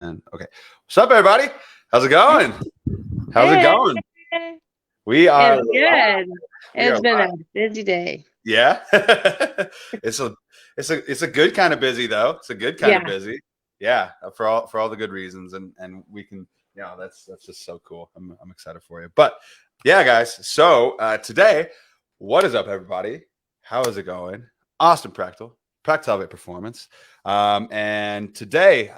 And okay, what's up, everybody? How's it going? How's it Hey, going? We are it's live. good. We are It's been a live. busy day. Yeah, it's a it's a good kind of busy though. It's a good kind of Yeah. busy. Yeah, for all the good reasons, and we can. That's just so cool. I'm excited for you. But yeah, guys. So today, what is up, everybody? How is it going? Austin Prechtelevate Performance. And today,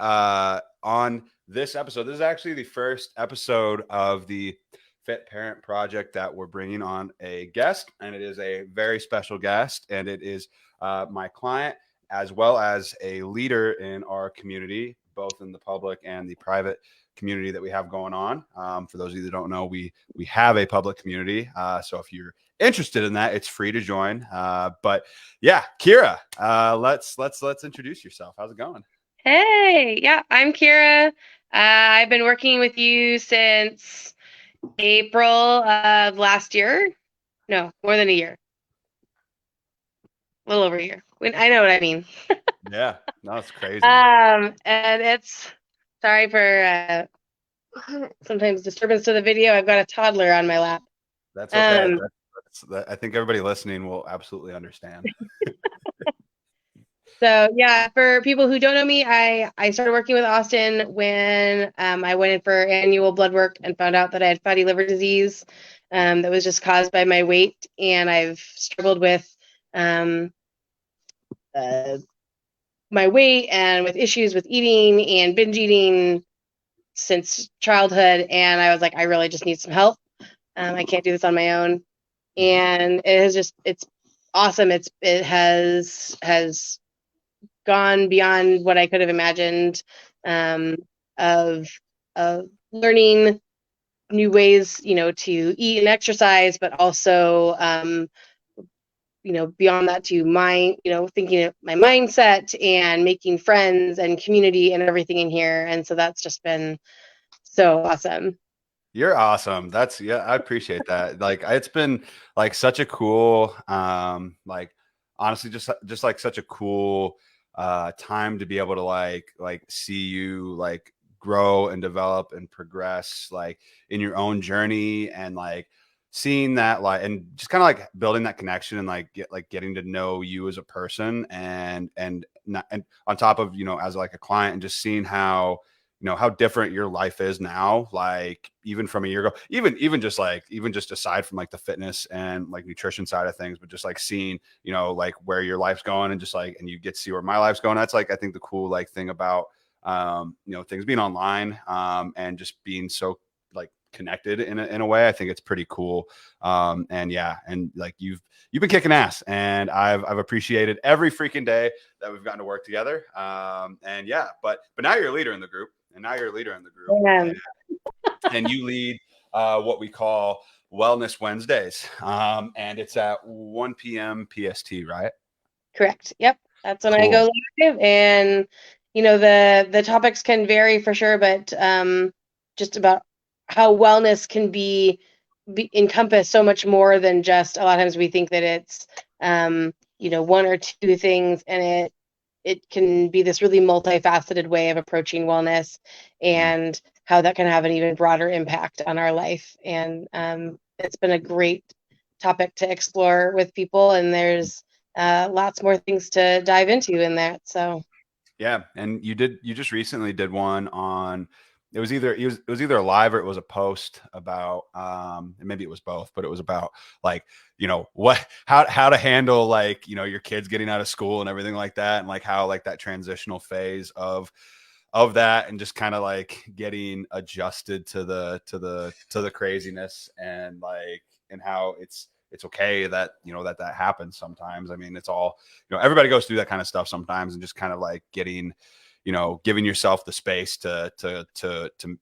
on this episode, this is actually the first episode of the Fit Parent Project that we're bringing on a guest, and it is a very special guest, and it is my client as well as a leader in our community, both in the public and the private community that we have going on. For those of you that don't know, we have a public community, so if you're interested in that, it's free to join. But yeah, Kira, let's introduce yourself. How's it going? Hey, yeah, I'm Kira. I've been working with you since April of last year. No, more than a year. A little over a year. I know what I mean. Yeah, no, it's crazy. And it's sorry for sometimes disturbance to the video. I've got a toddler on my lap. That's okay. Um, I think everybody listening will absolutely understand. So yeah, for people who don't know me, I started working with Austin when I went in for annual blood work and found out that I had fatty liver disease that was just caused by my weight, and I've struggled with um, uh, my weight and with issues with eating and binge eating since childhood. And I was like, I really just need some help. I can't do this on my own, Mhm. and it's awesome. It has gone beyond what I could have imagined, um, of learning new ways, to eat and exercise, but also, beyond that to thinking of my mindset and making friends and community and everything in here. And so that's just been so awesome. You're awesome. Yeah, I appreciate that. Like it's been like such a cool like honestly just like such a cool time to be able to like see you like grow and develop and progress like in your own journey and like seeing that like and just kind of like building that connection and getting to know you as a person and on top of as like a client and just seeing how different your life is now, like even from a year ago, even just aside from like the fitness and like nutrition side of things, but just like seeing, like where your life's going and just like, and you get to see where my life's going. That's like, I think the cool like thing about, things being online, and just being so like connected in a way. I think it's pretty cool. And yeah, and like you've been kicking ass and I've appreciated every freaking day that we've gotten to work together. And yeah, but now you're a leader in the group and now you're a leader in the group Yeah, and you lead what we call Wellness Wednesdays. And it's at 1 p.m. PST, right? correct. Yep. That's when I Cool. go live. And the topics can vary for sure, but just about how wellness can be encompass so much more than just a lot of times we think that it's one or two things, and it can be this really multifaceted way of approaching wellness Mm. and how that can have an even broader impact on our life. And it's been a great topic to explore with people, and there's lots more things to dive into in that. So Yeah, and you just recently did one on it was either a live or it was a post about and maybe it was both, but it was about like, what how to handle like, your kids getting out of school and everything like that and like how like that transitional phase of that and just kind of like getting adjusted to the craziness and like and how it's okay that that happens sometimes. I mean, it's all everybody goes through that kind of stuff sometimes, and just kind of like getting giving yourself the space to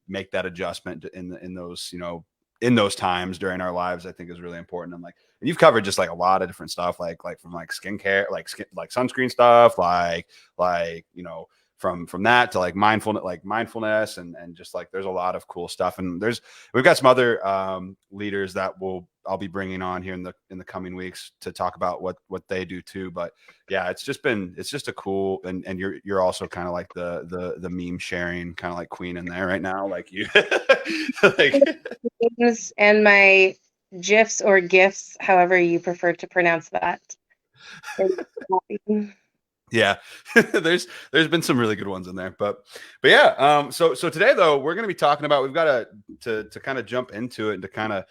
make that adjustment in those times during our lives, I think is really important. And you've covered just like a lot of different stuff, like from like skincare, like sunscreen stuff, like from that to like mindfulness and just like there's a lot of cool stuff. And we've got some other leaders that I'll be bringing on here in the coming weeks to talk about what they do too. But yeah, it's just a cool, and you're also kind of like the meme sharing kind of like queen in there right now, like you like and my GIFs or GIFs, however you prefer to pronounce that. Yeah, there's been some really good ones in there, but yeah. So today though, we're going to be talking about, we've got to kind of jump into it and to kind of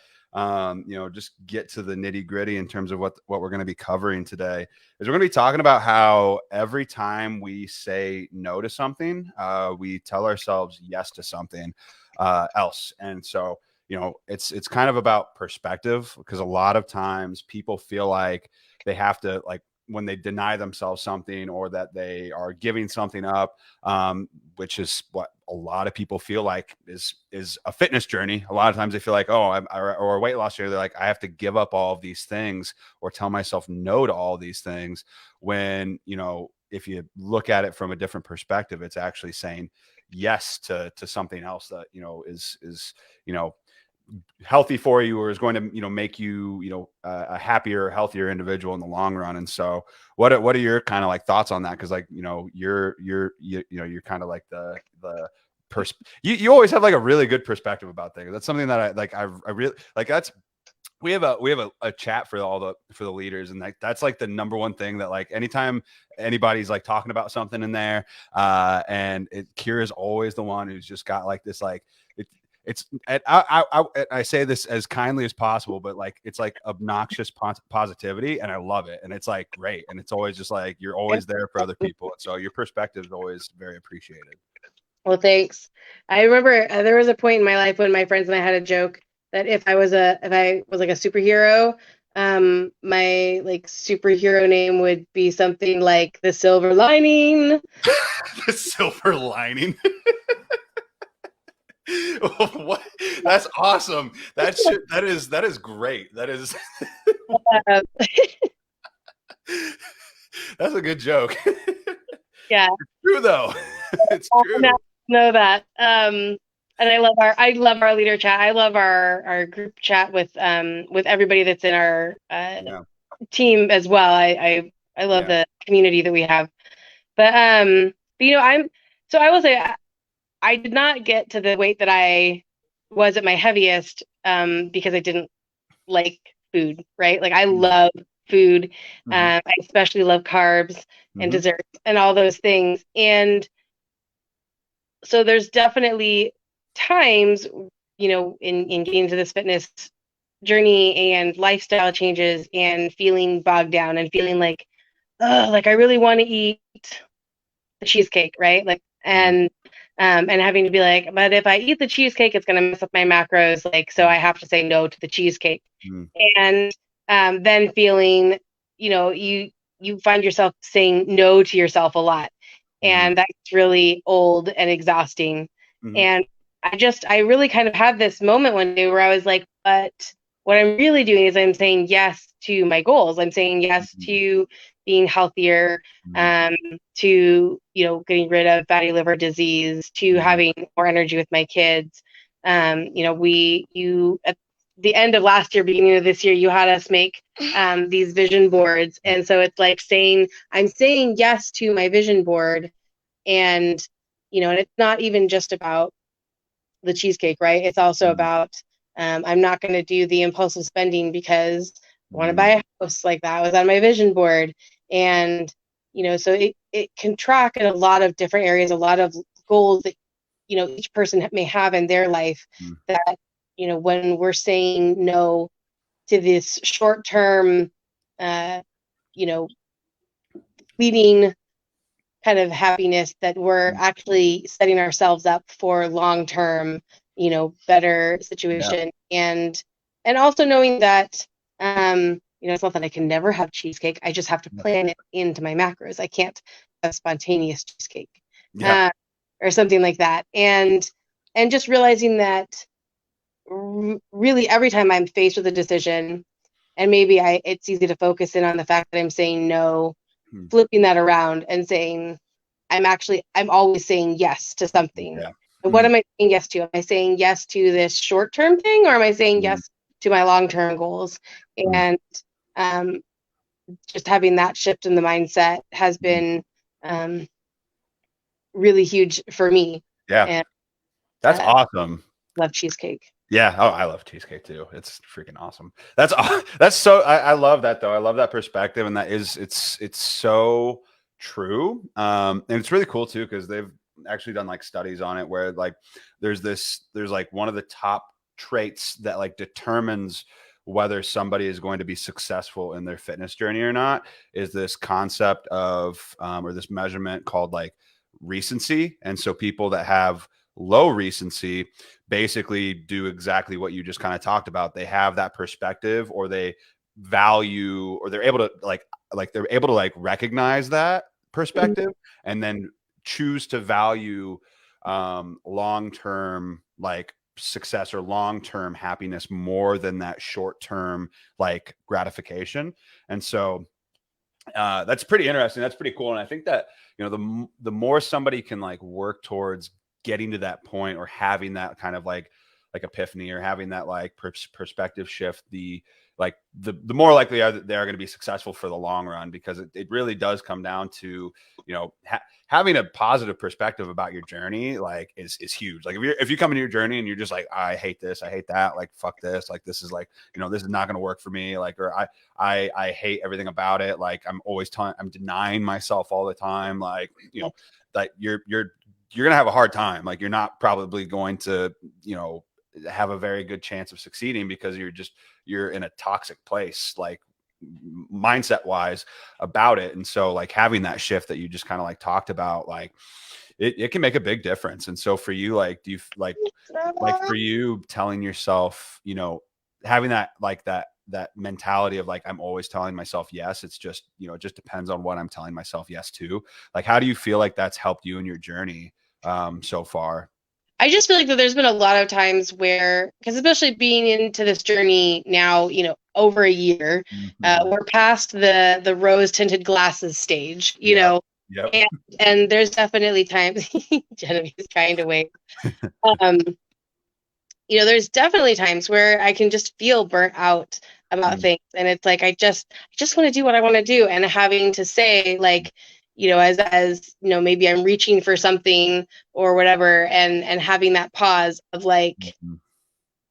just get to the nitty gritty in terms of what we're going to be covering today. Is we're going to be talking about how every time we say no to something, we tell ourselves yes to something else. And so, it's kind of about perspective, because a lot of times people feel like they have to, like, when they deny themselves something or that they are giving something up, which is what a lot of people feel like is a fitness journey. A lot of times they feel like, or a weight loss journey. They're like, I have to give up all of these things or tell myself no to all these things. When, if you look at it from a different perspective, it's actually saying yes to something else that, is healthy for you, or is going to make you a happier, healthier individual in the long run. And so what are your kind of like thoughts on that? Because like you're kind of like the you always have like a really good perspective about things. That's something that I really like. That's we have a chat for the leaders, and like that's like the number one thing that, like, anytime anybody's like talking about something in there, and Kira is always the one who's just got like this, like, I say this as kindly as possible, but like it's like obnoxious positivity, and I love it, and it's like great, and it's always just like you're always there for other people, and so your perspective is always very appreciated. Well, thanks. I remember there was a point in my life when my friends and I had a joke that if I was like a superhero, my like superhero name would be something like the Silver Lining. The Silver Lining. What? That's awesome. That is great. That is that's a good joke. Yeah, it's true though. It's true. Know that. And I love our leader chat. I love our group chat with everybody that's in our team as well. I love the community that we have. But I will say I did not get to the weight that I was at my heaviest because I didn't like food, right? Like I love food. I especially love carbs and desserts and all those things. And so there's definitely times, in getting into this fitness journey and lifestyle changes and feeling bogged down and feeling like, oh, like I really want to eat the cheesecake, right? Like, and having to be like, but if I eat the cheesecake, it's going to mess up my macros. Like, so I have to say no to the cheesecake. And then feeling, you find yourself saying no to yourself a lot. And that's really old and exhausting. And I really kind of had this moment one day where I was like, but what I'm really doing is I'm saying yes to my goals. I'm saying yes to being healthier, to, getting rid of fatty liver disease, to having more energy with my kids. At the end of last year, beginning of this year, you had us make these vision boards. And so it's like I'm saying yes to my vision board. And, and it's not even just about the cheesecake, right? It's also about, I'm not going to do the impulsive spending because I want to buy a house. Like that was on my vision board. And, so it can track in a lot of different areas, a lot of goals that, each person may have in their life that, when we're saying no to this short-term, fleeting kind of happiness, that we're actually setting ourselves up for long-term, better situation. And also knowing that, it's not that I can never have cheesecake. I just have to plan it into my macros. I can't have spontaneous cheesecake or something like that. And just realizing that really every time I'm faced with a decision, and maybe it's easy to focus in on the fact that I'm saying no, flipping that around and saying, I'm always saying yes to something. Yeah. And what Mm, am I saying yes to? Am I saying yes to this short-term thing, or am I saying mm, yes to my long-term goals? mm, And um, just having that shift in the mindset has mm. been really huge for me. Yeah. And That's uh, awesome. love cheesecake. Yeah. Oh, I love cheesecake too. It's freaking awesome. That's so I love that though. I love that perspective. And that is it's so true. And it's really cool too, because they've actually done like studies on it where like there's like one of the top traits that like determines whether somebody is going to be successful in their fitness journey or not is this concept of or this measurement called like recency. And so people that have low recency basically do exactly what you just kind of talked about. They have that perspective, or they value, or they're able to they're able to like recognize that Mhm. perspective and then choose to value long-term like success or long-term happiness more than that short-term like gratification. And so that's pretty interesting. That's pretty cool. And I think that, you know, the more somebody can like work towards getting to that point or having that kind of like epiphany or having that like perspective shift, the more likely are that they're going to be successful for the long run, because it really does come down to, you know, having a positive perspective about your journey, like is huge. Like if you come into your journey and you're just like, I hate this, I hate that, like fuck this, like this is like, you know, this is not going to work for me, like, or I hate everything about it. Like I'm denying myself all the time. Like, you know, that you're gonna have a hard time. Like you're not probably going to, you know, have a very good chance of succeeding, because you're in a toxic place, like mindset wise about it. And so like having that shift that you just kind of like talked about, like it can make a big difference. And so for you, like, do you like for you telling yourself, you know, having that mentality of like, I'm always telling myself yes, it's just, you know, it just depends on what I'm telling myself yes to. Like, how do you feel like that's helped you in your journey so far? I just feel like that there's been a lot of times where, because especially being into this journey now, over a year, Mm-hmm. we're past the rose tinted glasses stage, Yep. Yep. and there's definitely times Genevieve's trying to wait. Um, there's definitely times where I can just feel burnt out about Mm, things, and it's like I just want to do what I want to do, and having to say like, as maybe I'm reaching for something or whatever, and having that pause of like, mhm.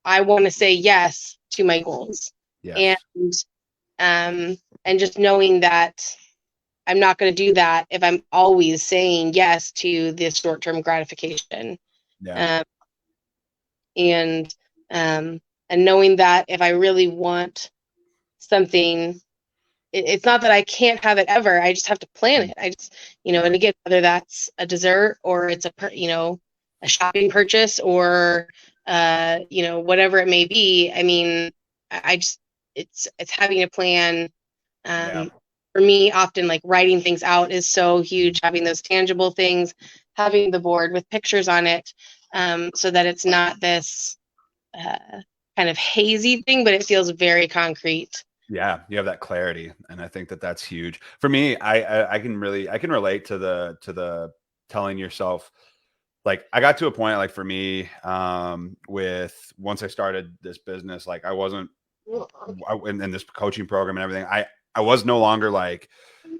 I want to say yes to my goals, and Yes. um and just knowing that I'm not going to do that if I'm always saying yes to this short-term gratification. Yeah. Um, and knowing that if I really want something, it's not that I can't have it ever. I just have to plan Mm, it. I just, yeah. and again, whether that's a dessert or it's a shopping purchase or whatever it may be. I mean, I just it's having a plan. Yeah. For me, often like writing things out is so huge. Having those tangible things, having the board with pictures on it, so that it's not this uh, kind of hazy thing, but it feels very concrete. Yeah, you have that clarity, and I think that that's huge. For me, I can relate to the telling yourself, like I got to a point, like for me, with once I started this business, like I wasn't in this coaching program and everything. I was no longer like,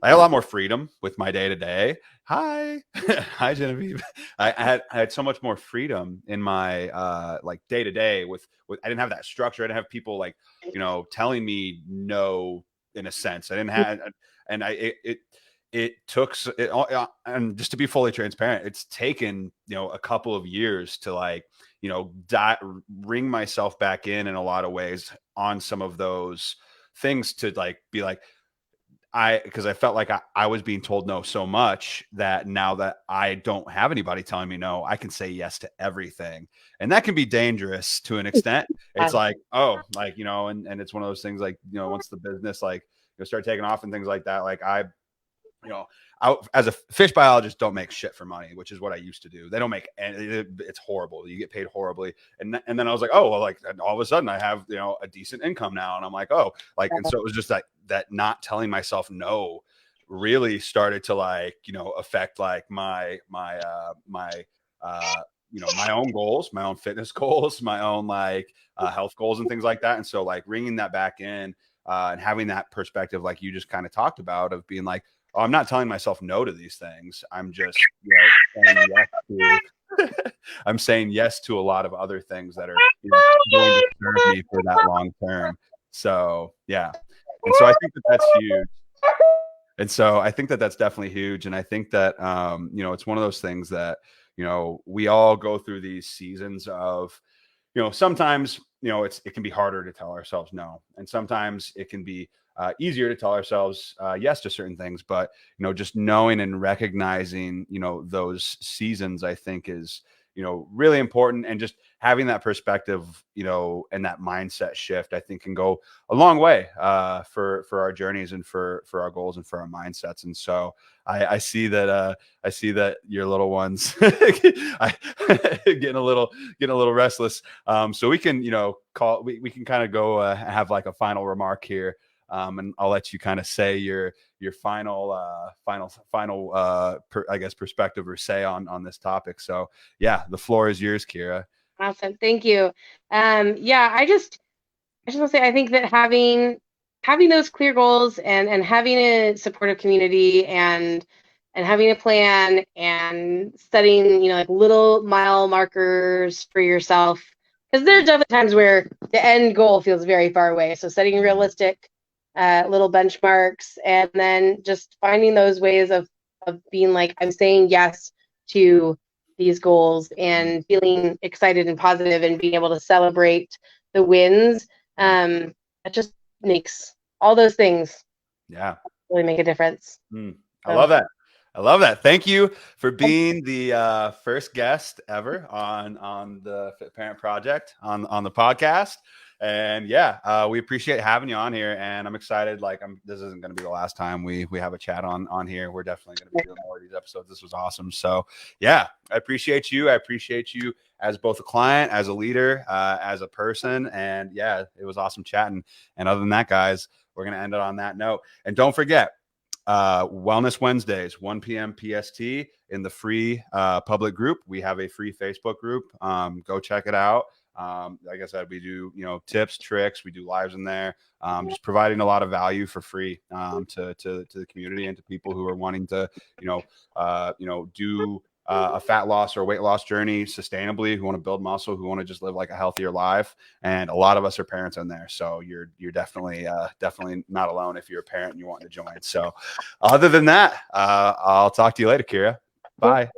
I had a lot more freedom with my day to day. Hi, hi Genevieve. I had so much more freedom in my like day to day with I didn't have that structure. I didn't have people like, you know, telling me no in a sense. I didn't have, and it took and just to be fully transparent, it's taken, you know, a couple of years to like, you know, ring myself back in a lot of ways on some of those things, to like be like, because I felt like I was being told no so much that now that I don't have anybody telling me no, I can say yes to everything. And that can be dangerous to an extent. It's like, oh, like, you know, and it's one of those things like, you know, once the business like, you know, start taking off and things like that, like you know, as a fish biologist, don't make shit for money, which is what I used to do. They don't make, and it's horrible. You get paid horribly. And then I was like, oh, well, like all of a sudden I have, you know, a decent income now. And I'm like, oh, like, and so it was just that not telling myself no really started to like, affect like my own goals, my own fitness goals, my own like health goals and things like that. And so like bringing that back in and having that perspective, like you just kind of talked about, of being like, oh, I'm not telling myself no to these things. I'm just, saying yes to, I'm saying yes to a lot of other things that are, going to serve me for that long term. So yeah. And so I think that that's huge. And so I think that that's definitely huge. And I think that, it's one of those things that, we all go through these seasons of, sometimes, it can be harder to tell ourselves no. And sometimes it can be easier to tell ourselves yes to certain things. But, just knowing and recognizing, those seasons, I think is, really important. And just having that perspective, and that mindset shift, I think can go a long way for our journeys and for our goals and for our mindsets. And so I see that your little ones getting a little restless. So we can, we can kind of go have like a final remark here. And I'll let you kind of say your final I guess perspective or say on this topic. So yeah, the floor is yours, Kira. Awesome. Thank you. Yeah, I just want to say I think that having those clear goals and having a supportive community and having a plan and setting, like little mile markers for yourself, because there's definitely times where the end goal feels very far away. So setting realistic little benchmarks, and then just finding those ways of being like, I'm saying yes to these goals and feeling excited and positive and being able to celebrate the wins. That just makes all those things Yeah. really make a difference. I love that. I love that. Thank you for being the first guest ever on the Fit Parent Project on the podcast. And yeah, we appreciate having you on here. And I'm excited. Like, this isn't going to be the last time we have a chat on here. We're definitely going to be doing more of these episodes. This was awesome. So yeah, I appreciate you. I appreciate you as both a client, as a leader, as a person. And yeah, it was awesome chatting. And other than that, guys, we're going to end it on that note. And don't forget, Wellness Wednesdays, 1 p.m. PST in the free public group. We have a free Facebook group. Go check it out. Like I said, we do, tips, tricks. We do lives in there, just providing a lot of value for free to the community and to people who are wanting to, do a fat loss or weight loss journey sustainably, who want to build muscle, who want to just live like a healthier life. And a lot of us are parents in there. So you're definitely not alone if you're a parent and you want to join. So other than that, I'll talk to you later, Kira. Bye.